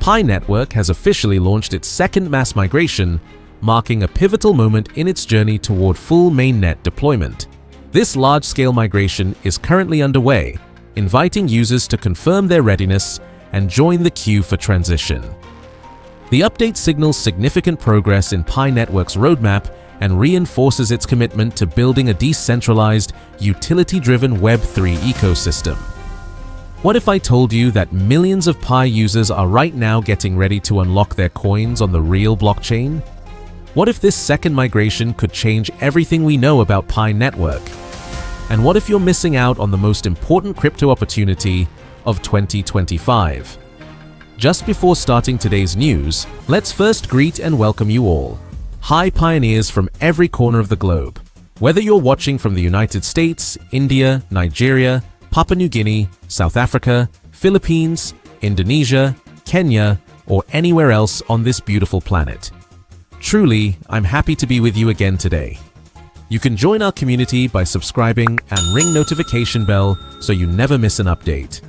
Pi Network has officially launched its second mass migration, marking a pivotal moment in its journey toward full mainnet deployment. This large-scale migration is currently underway, inviting users to confirm their readiness and join the queue for transition. The update signals significant progress in Pi Network's roadmap and reinforces its commitment to building a decentralized, utility-driven Web3 ecosystem. What if I told you that millions of Pi users are right now getting ready to unlock their coins on the real blockchain? What if this second migration could change everything we know about Pi Network? And what if you're missing out on the most important crypto opportunity of 2025? Just before starting today's news, let's first greet and welcome you all. Hi pioneers from every corner of the globe. Whether you're watching from the United States, India, Nigeria, Papua New Guinea, South Africa, Philippines, Indonesia, Kenya, or anywhere else on this beautiful planet. Truly, I'm happy to be with you again today. You can join our community by subscribing and ring notification bell so you never miss an update.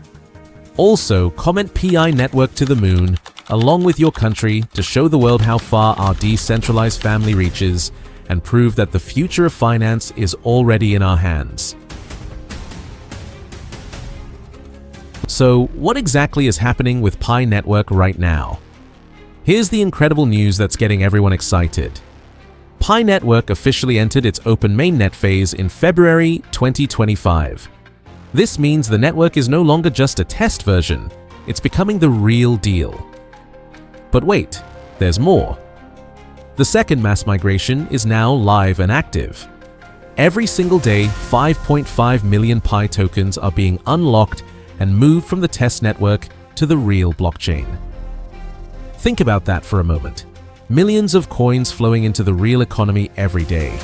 Also, comment PI Network to the moon, along with your country, to show the world how far our decentralized family reaches and prove that the future of finance is already in our hands. So, what exactly is happening with Pi Network right now? Here's the incredible news that's getting everyone excited. Pi Network officially entered its open mainnet phase in February 2025. This means the network is no longer just a test version, it's becoming the real deal. But wait, there's more. The second mass migration is now live and active. Every single day, 5.5 million Pi tokens are being unlocked and moved from the test network to the real blockchain. Think about that for a moment. Millions of coins flowing into the real economy every day.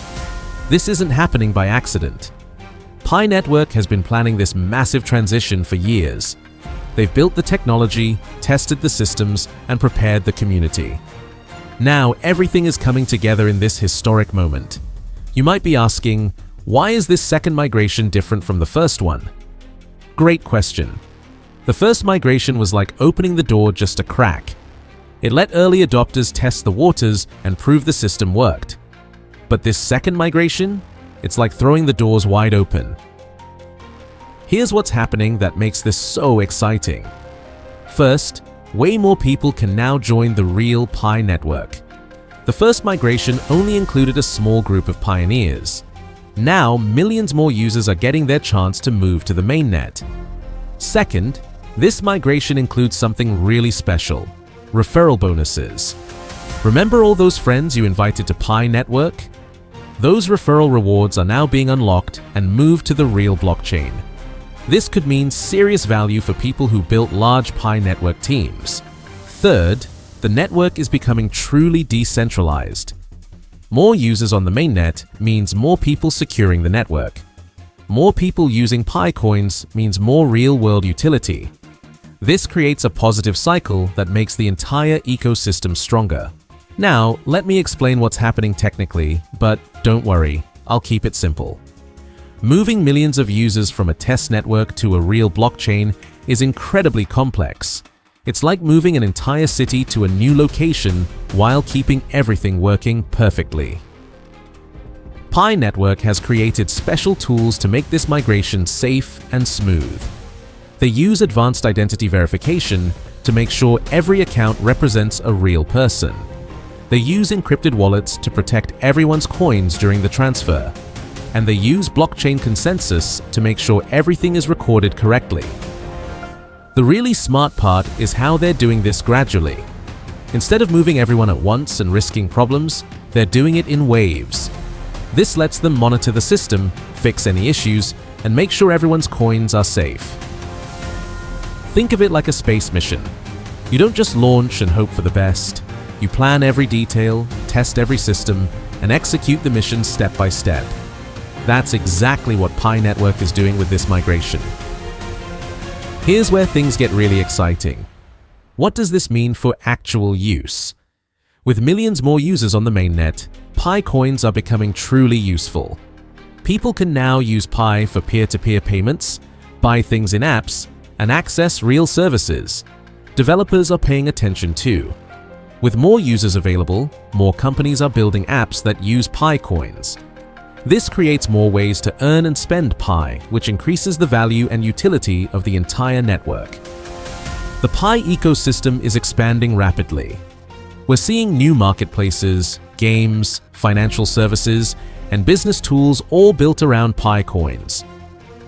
This isn't happening by accident. Pi Network has been planning this massive transition for years. They've built the technology, tested the systems, and prepared the community. Now everything is coming together in this historic moment. You might be asking, why is this second migration different from the first one? Great question. The first migration was like opening the door just a crack. It let early adopters test the waters and prove the system worked. But this second migration? It's like throwing the doors wide open. Here's what's happening that makes this so exciting. First, way more people can now join the real Pi Network. The first migration only included a small group of pioneers. Now, millions more users are getting their chance to move to the mainnet. Second, this migration includes something really special: referral bonuses. Remember all those friends you invited to Pi Network? Those referral rewards are now being unlocked and moved to the real blockchain. This could mean serious value for people who built large Pi Network teams. Third, the network is becoming truly decentralized. More users on the mainnet means more people securing the network. More people using PiCoins means more real-world utility. This creates a positive cycle that makes the entire ecosystem stronger. Now, let me explain what's happening technically, but don't worry, I'll keep it simple. Moving millions of users from a test network to a real blockchain is incredibly complex. It's like moving an entire city to a new location while keeping everything working perfectly. Pi Network has created special tools to make this migration safe and smooth. They use advanced identity verification to make sure every account represents a real person. They use encrypted wallets to protect everyone's coins during the transfer. And they use blockchain consensus to make sure everything is recorded correctly. The really smart part is how they're doing this gradually. Instead of moving everyone at once and risking problems, they're doing it in waves. This lets them monitor the system, fix any issues, and make sure everyone's coins are safe. Think of it like a space mission. You don't just launch and hope for the best. You plan every detail, test every system, and execute the mission step by step. That's exactly what Pi Network is doing with this migration. Here's where things get really exciting. What does this mean for actual use? With millions more users on the mainnet, Pi coins are becoming truly useful. People can now use Pi for peer-to-peer payments, buy things in apps, and access real services. developers are paying attention too. With more users available, more companies are building apps that use PiCoins. This creates more ways to earn and spend Pi, which increases the value and utility of the entire network. The Pi ecosystem is expanding rapidly. We're seeing new marketplaces, games, financial services, and business tools all built around PiCoins.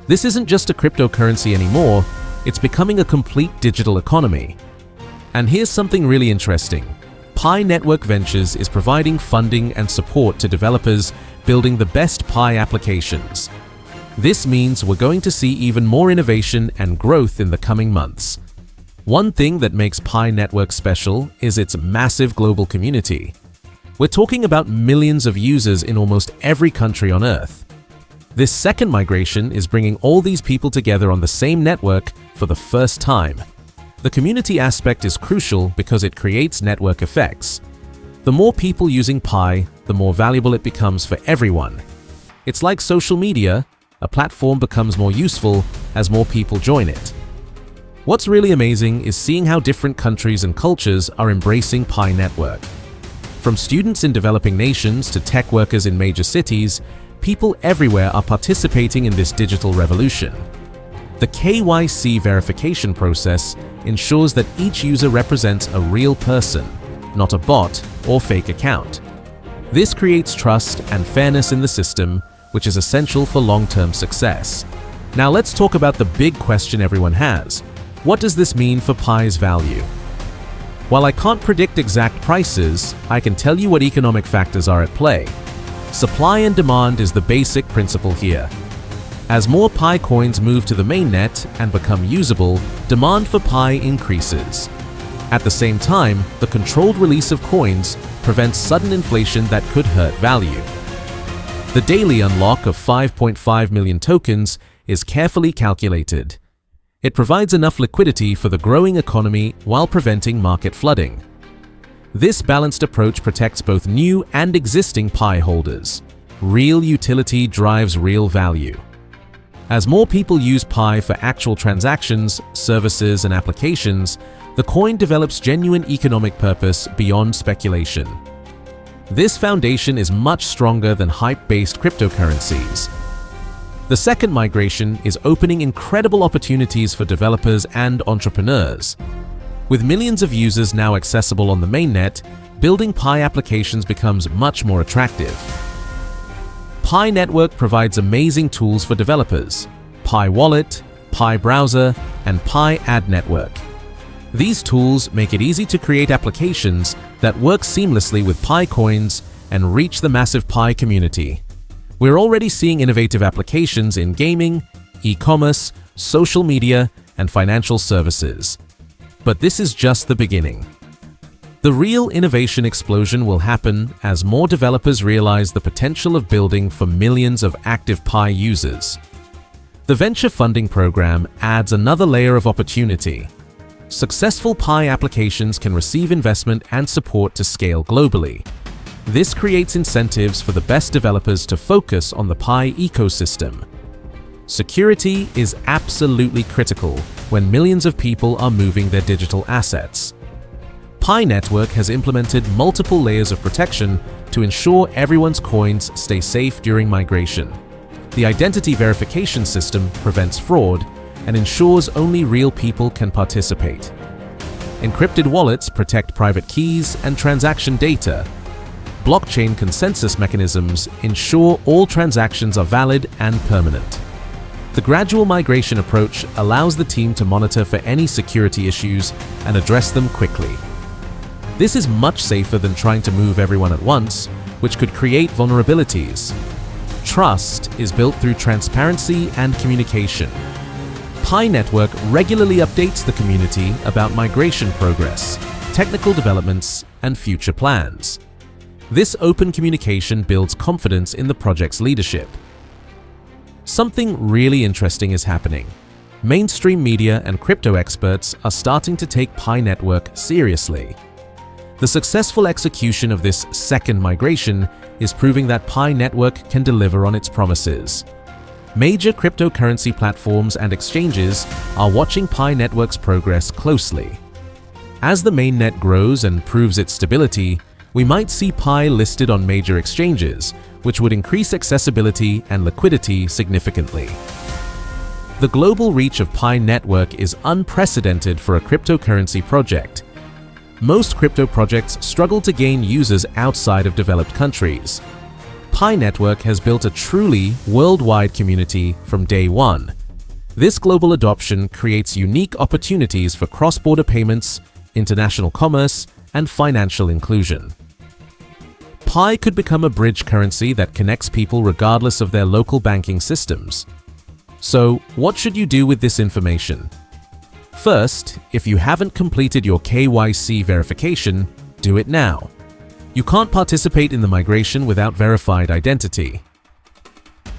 This isn't just a cryptocurrency anymore, it's becoming a complete digital economy. And here's something really interesting. Pi Network Ventures is providing funding and support to developers building the best Pi applications. This means we're going to see even more innovation and growth in the coming months. One thing that makes Pi Network special is its massive global community. We're talking about millions of users in almost every country on Earth. This second migration is bringing all these people together on the same network for the first time. The community aspect is crucial because it creates network effects. The more people using Pi, the more valuable it becomes for everyone. It's like social media, a platform becomes more useful as more people join it. What's really amazing is seeing how different countries and cultures are embracing Pi Network. From students in developing nations to tech workers in major cities, people everywhere are participating in this digital revolution. The KYC verification process ensures that each user represents a real person, not a bot or fake account. This creates trust and fairness in the system, which is essential for long-term success. Now let's talk about the big question everyone has. What does this mean for Pi's value? While I can't predict exact prices, I can tell you what economic factors are at play. Supply and demand is the basic principle here. As more Pi coins move to the mainnet and become usable, demand for Pi increases. At the same time, the controlled release of coins prevents sudden inflation that could hurt value. The daily unlock of 5.5 million tokens is carefully calculated. It provides enough liquidity for the growing economy while preventing market flooding. This balanced approach protects both new and existing Pi holders. Real utility drives real value. As more people use Pi for actual transactions, services, and applications, the coin develops genuine economic purpose beyond speculation. This foundation is much stronger than hype-based cryptocurrencies. The second migration is opening incredible opportunities for developers and entrepreneurs. With millions of users now accessible on the mainnet, building Pi applications becomes much more attractive. Pi Network provides amazing tools for developers: Pi Wallet, Pi Browser, and Pi Ad Network. These tools make it easy to create applications that work seamlessly with Pi coins and reach the massive Pi community. We're already seeing innovative applications in gaming, e-commerce, social media, and financial services. But this is just the beginning. The real innovation explosion will happen as more developers realize the potential of building for millions of active Pi users. The venture funding program adds another layer of opportunity. Successful Pi applications can receive investment and support to scale globally. This creates incentives for the best developers to focus on the Pi ecosystem. Security is absolutely critical when millions of people are moving their digital assets. Pi Network has implemented multiple layers of protection to ensure everyone's coins stay safe during migration. The identity verification system prevents fraud and ensures only real people can participate. Encrypted wallets protect private keys and transaction data. Blockchain consensus mechanisms ensure all transactions are valid and permanent. The gradual migration approach allows the team to monitor for any security issues and address them quickly. This is much safer than trying to move everyone at once, which could create vulnerabilities. Trust is built through transparency and communication. Pi Network regularly updates the community about migration progress, technical developments, and future plans. This open communication builds confidence in the project's leadership. Something really interesting is happening. Mainstream media and crypto experts are starting to take Pi Network seriously. The successful execution of this second migration is proving that Pi Network can deliver on its promises. Major cryptocurrency platforms and exchanges are watching Pi Network's progress closely. As the mainnet grows and proves its stability, we might see Pi listed on major exchanges, which would increase accessibility and liquidity significantly. The global reach of Pi network is unprecedented for a cryptocurrency project. Most crypto projects struggle to gain users outside of developed countries. Pi network has built a truly worldwide community from day one. This global adoption creates unique opportunities for cross-border payments, international commerce, and financial inclusion. Pi could become a bridge currency that connects people regardless of their local banking systems. So, what should you do with this information? First, if you haven't completed your KYC verification, do it now. You can't participate in the migration without verified identity.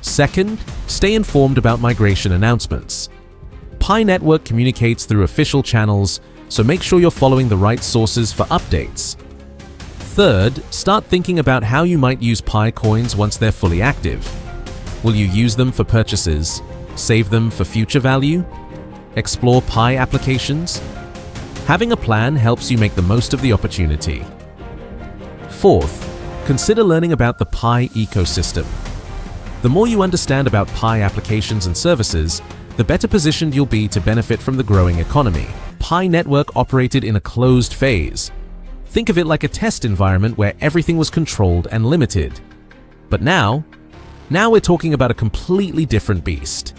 Second, stay informed about migration announcements. Pi network communicates through official channels, so make sure you're following the right sources for updates. Third, start thinking about how you might use Pi coins once they're fully active. Will you use them for purchases? Save them for future value? Explore Pi applications? Having a plan helps you make the most of the opportunity. Fourth, consider learning about the Pi ecosystem. The more you understand about Pi applications and services, the better positioned you'll be to benefit from the growing economy. Pi network operated in a closed phase. Think of it like a test environment where everything was controlled and limited. But now we're talking about a completely different beast.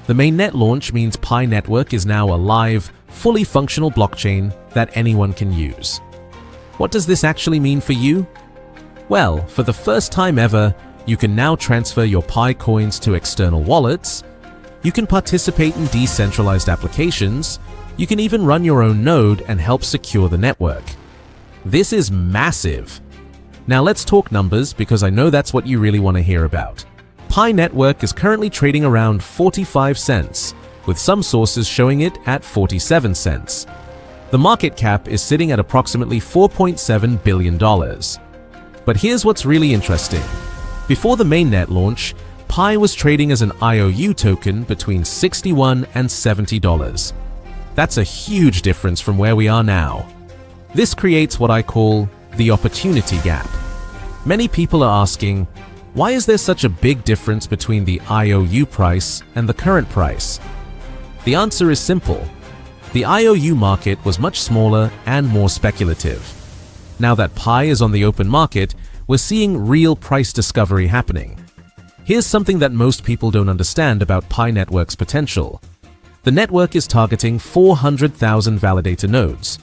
The mainnet launch means Pi network is now a live, fully functional blockchain that anyone can use. What does this actually mean for you? Well, for the first time ever, you can now transfer your Pi coins to external wallets. You can participate in decentralized applications. You can even run your own node and help secure the network. This is massive. Now let's talk numbers, because I know that's what you really want to hear about. Pi network is currently trading around 45 cents, with some sources showing it at 47 cents. The market cap is sitting at approximately $4.7 billion. But here's what's really interesting. Before the mainnet launch, Pi was trading as an IOU token between $61 and $70. That's a huge difference from where we are now. This creates what I call the opportunity gap. Many people are asking, why is there such a big difference between the IOU price and the current price? The answer is simple. The IOU market was much smaller and more speculative. Now that Pi is on the open market, we're seeing real price discovery happening. Here's something that most people don't understand about Pi network's potential. The network is targeting 400,000 validator nodes.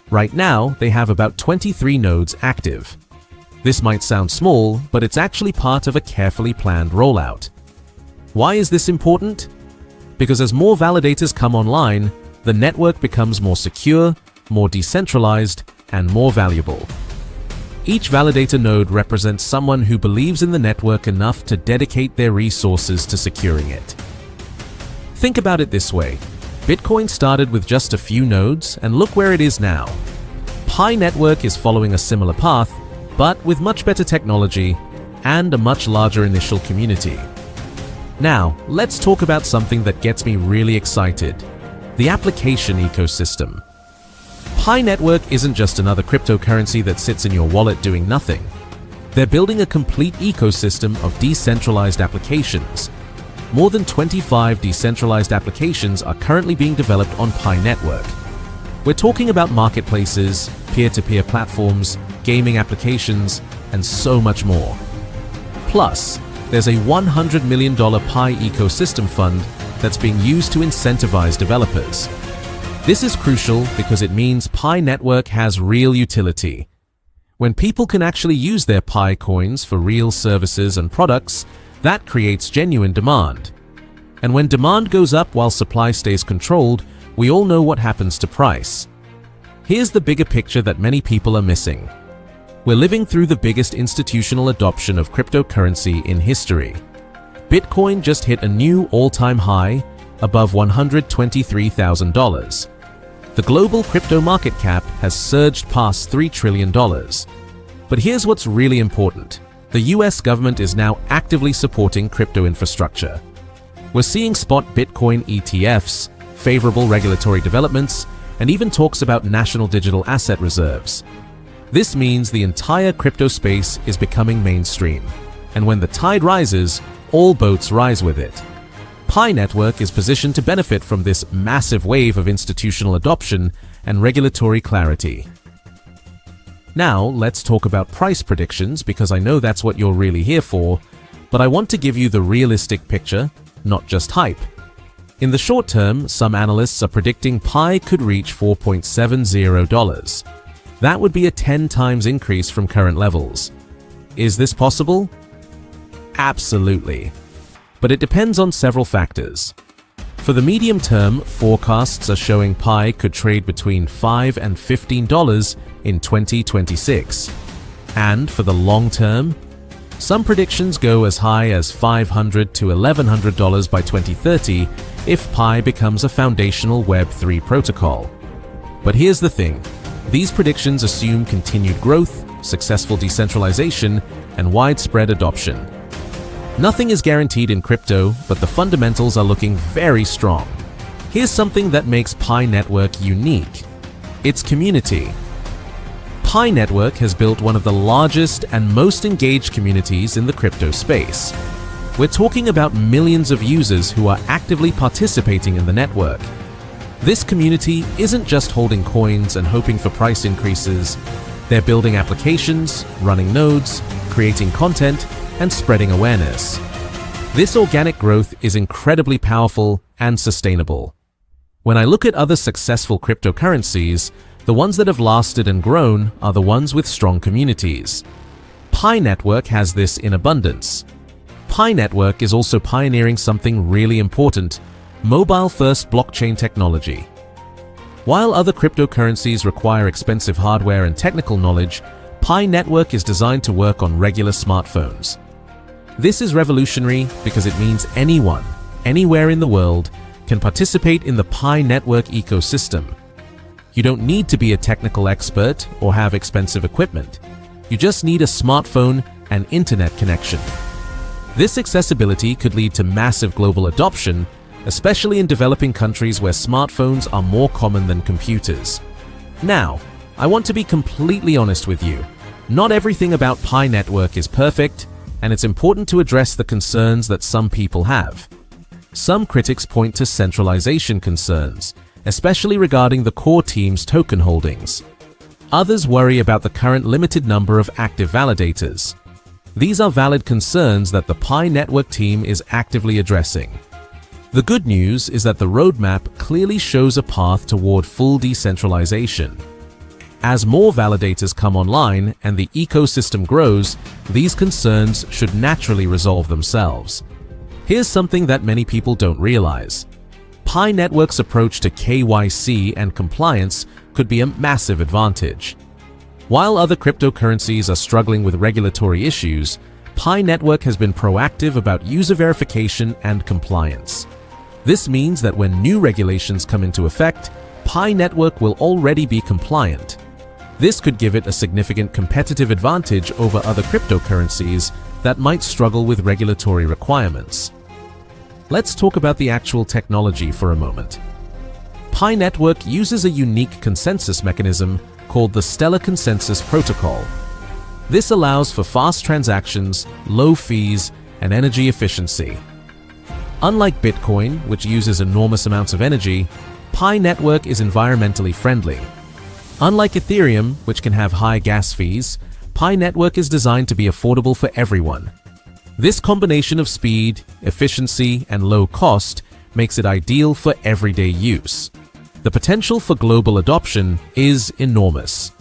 Right now, they have about 23 nodes active. This might sound small, but it's actually part of a carefully planned rollout. Why is this important? Because as more validators come online, the network becomes more secure, more decentralized, and more valuable. Each validator node represents someone who believes in the network enough to dedicate their resources to securing it. Think about it this way. Bitcoin started with just a few nodes, and look where it is now. Pi network is following a similar path, but with much better technology and a much larger initial community. Now, let's talk about something that gets me really excited: the application ecosystem. Pi network isn't just another cryptocurrency that sits in your wallet doing nothing. They're building a complete ecosystem of decentralized applications. More than 25 decentralized applications are currently being developed on Pi network. We're talking about marketplaces, peer-to-peer platforms, gaming applications, and so much more. Plus, there's a $100 million Pi ecosystem fund that's being used to incentivize developers. This is crucial because it means Pi network has real utility. When people can actually use their Pi coins for real services and products, that creates genuine demand. And when demand goes up while supply stays controlled, we all know what happens to price. Here's the bigger picture that many people are missing. We're living through the biggest institutional adoption of cryptocurrency in history. Bitcoin just hit a new all-time high, above $123,000. The global crypto market cap has surged past $3 trillion. But here's what's really important. The US government is now actively supporting crypto infrastructure. We're seeing spot Bitcoin ETFs, favorable regulatory developments, and even talks about national digital asset reserves. This means the entire crypto space is becoming mainstream, and when the tide rises, all boats rise with it. Pi Network is positioned to benefit from this massive wave of institutional adoption and regulatory clarity. Now, let's talk about price predictions, because I know that's what you're really here for, but I want to give you the realistic picture, not just hype. In the short term, some analysts are predicting Pi could reach $4.70. That would be a 10 times increase from current levels. Is this possible? Absolutely. But it depends on several factors. For the medium term, forecasts are showing Pi could trade between $5 and $15 in 2026. And for the long term, some predictions go as high as $500 to $1,100 by 2030 if Pi becomes a foundational Web3 protocol. But here's the thing. These predictions assume continued growth, successful decentralization, and widespread adoption. Nothing is guaranteed in crypto, but the fundamentals are looking very strong. Here's something that makes Pi Network unique: its community. Pi Network has built one of the largest and most engaged communities in the crypto space. We're talking about millions of users who are actively participating in the network. This community isn't just holding coins and hoping for price increases. They're building applications, running nodes, creating content, and spreading awareness. This organic growth is incredibly powerful and sustainable. When I look at other successful cryptocurrencies, the ones that have lasted and grown are the ones with strong communities. Pi Network has this in abundance. Pi Network is also pioneering something really important: mobile-first blockchain technology. While other cryptocurrencies require expensive hardware and technical knowledge, Pi Network is designed to work on regular smartphones. This is revolutionary because it means anyone, anywhere in the world, can participate in the Pi Network ecosystem. You don't need to be a technical expert or have expensive equipment. You just need a smartphone and internet connection. This accessibility could lead to massive global adoption, especially in developing countries where smartphones are more common than computers. Now, I want to be completely honest with you. Not everything about Pi Network is perfect, and it's important to address the concerns that some people have. Some critics point to centralization concerns, especially regarding the core team's token holdings. Others worry about the current limited number of active validators. These are valid concerns that the Pi Network team is actively addressing. The good news is that the roadmap clearly shows a path toward full decentralization. As more validators come online and the ecosystem grows, these concerns should naturally resolve themselves. Here's something that many people don't realize. Pi Network's approach to KYC and compliance could be a massive advantage. While other cryptocurrencies are struggling with regulatory issues, Pi Network has been proactive about user verification and compliance. This means that when new regulations come into effect, Pi Network will already be compliant. This could give it a significant competitive advantage over other cryptocurrencies that might struggle with regulatory requirements. Let's talk about the actual technology for a moment. Pi Network uses a unique consensus mechanism called the Stellar Consensus Protocol. This allows for fast transactions, low fees, and energy efficiency. Unlike Bitcoin, which uses enormous amounts of energy, Pi Network is environmentally friendly. Unlike Ethereum, which can have high gas fees, Pi Network is designed to be affordable for everyone. This combination of speed, efficiency, and low cost makes it ideal for everyday use. The potential for global adoption is enormous.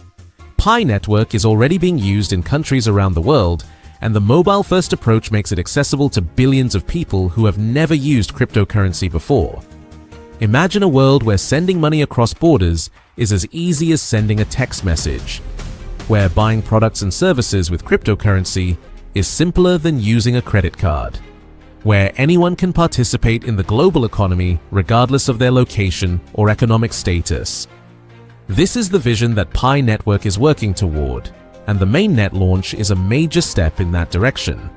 Pi Network is already being used in countries around the world, and the mobile-first approach makes it accessible to billions of people who have never used cryptocurrency before. Imagine a world where sending money across borders is as easy as sending a text message, where buying products and services with cryptocurrency is simpler than using a credit card, where anyone can participate in the global economy regardless of their location or economic status. This is the vision that Pi Network is working toward, and the Mainnet launch is a major step in that direction.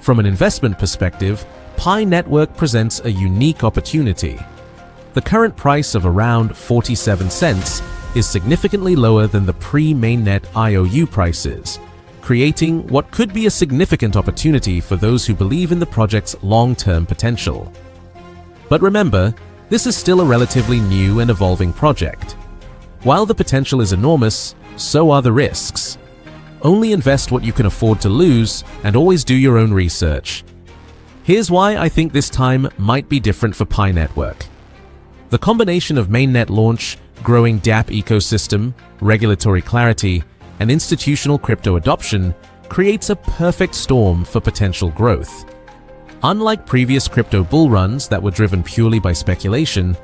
From an investment perspective, Pi Network presents a unique opportunity. The current price of around 47 cents is significantly lower than the pre-Mainnet IOU prices, creating what could be a significant opportunity for those who believe in the project's long-term potential. But remember, this is still a relatively new and evolving project. While the potential is enormous, so are the risks. Only invest what you can afford to lose and always do your own research. Here's why I think this time might be different for Pi Network. The combination of mainnet launch, growing dApp ecosystem, regulatory clarity, and institutional crypto adoption creates a perfect storm for potential growth. Unlike previous crypto bull runs that were driven purely by speculation,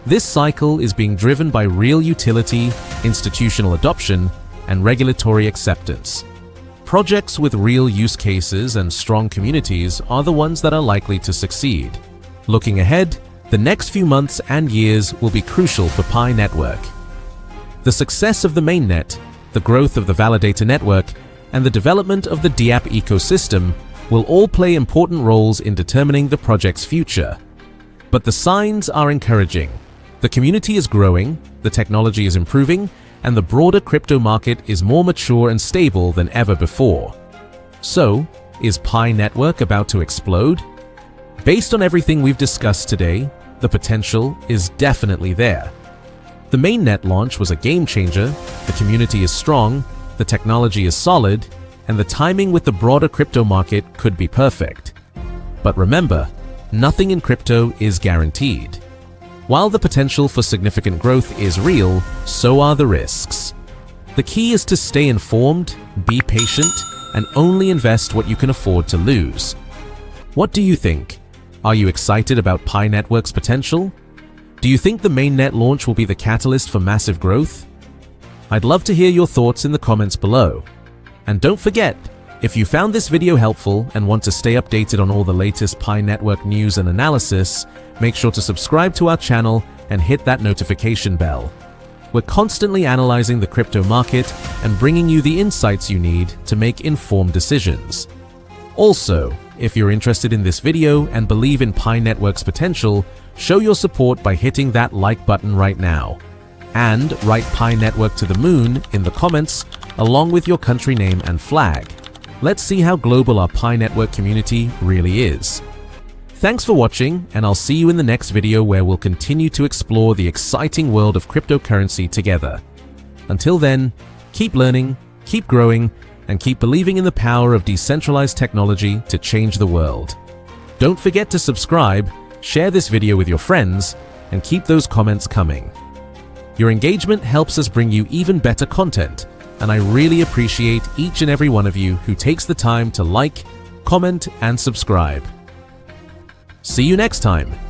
this cycle is being driven by real utility, institutional adoption, and regulatory acceptance. Projects with real use cases and strong communities are the ones that are likely to succeed. Looking ahead, the next few months and years will be crucial for Pi Network. The success of the mainnet, the growth of the validator network, and the development of the dApp ecosystem will all play important roles in determining the project's future. But the signs are encouraging. The community is growing, the technology is improving, and the broader crypto market is more mature and stable than ever before. So, is Pi Network about to explode? Based on everything we've discussed today, the potential is definitely there. The mainnet launch was a game changer, the community is strong, the technology is solid, and the timing with the broader crypto market could be perfect. But remember, nothing in crypto is guaranteed. While the potential for significant growth is real, so are the risks. The key is to stay informed, be patient, and only invest what you can afford to lose. What do you think? Are you excited about Pi Network's potential? Do you think the mainnet launch will be the catalyst for massive growth? I'd love to hear your thoughts in the comments below. And don't forget, if you found this video helpful and want to stay updated on all the latest Pi Network news and analysis, make sure to subscribe to our channel and hit that notification bell. We're constantly analyzing the crypto market and bringing you the insights you need to make informed decisions. Also, if you're interested in this video and believe in Pi Network's potential, show your support by hitting that like button right now. And write Pi Network to the moon in the comments along with your country name and flag. Let's see how global our Pi Network community really is. Thanks for watching, and I'll see you in the next video where we'll continue to explore the exciting world of cryptocurrency together. Until then, keep learning, keep growing, and keep believing in the power of decentralized technology to change the world. Don't forget to subscribe, share this video with your friends, and keep those comments coming. Your engagement helps us bring you even better content, and I really appreciate each and every one of you who takes the time to like, comment, and subscribe. See you next time.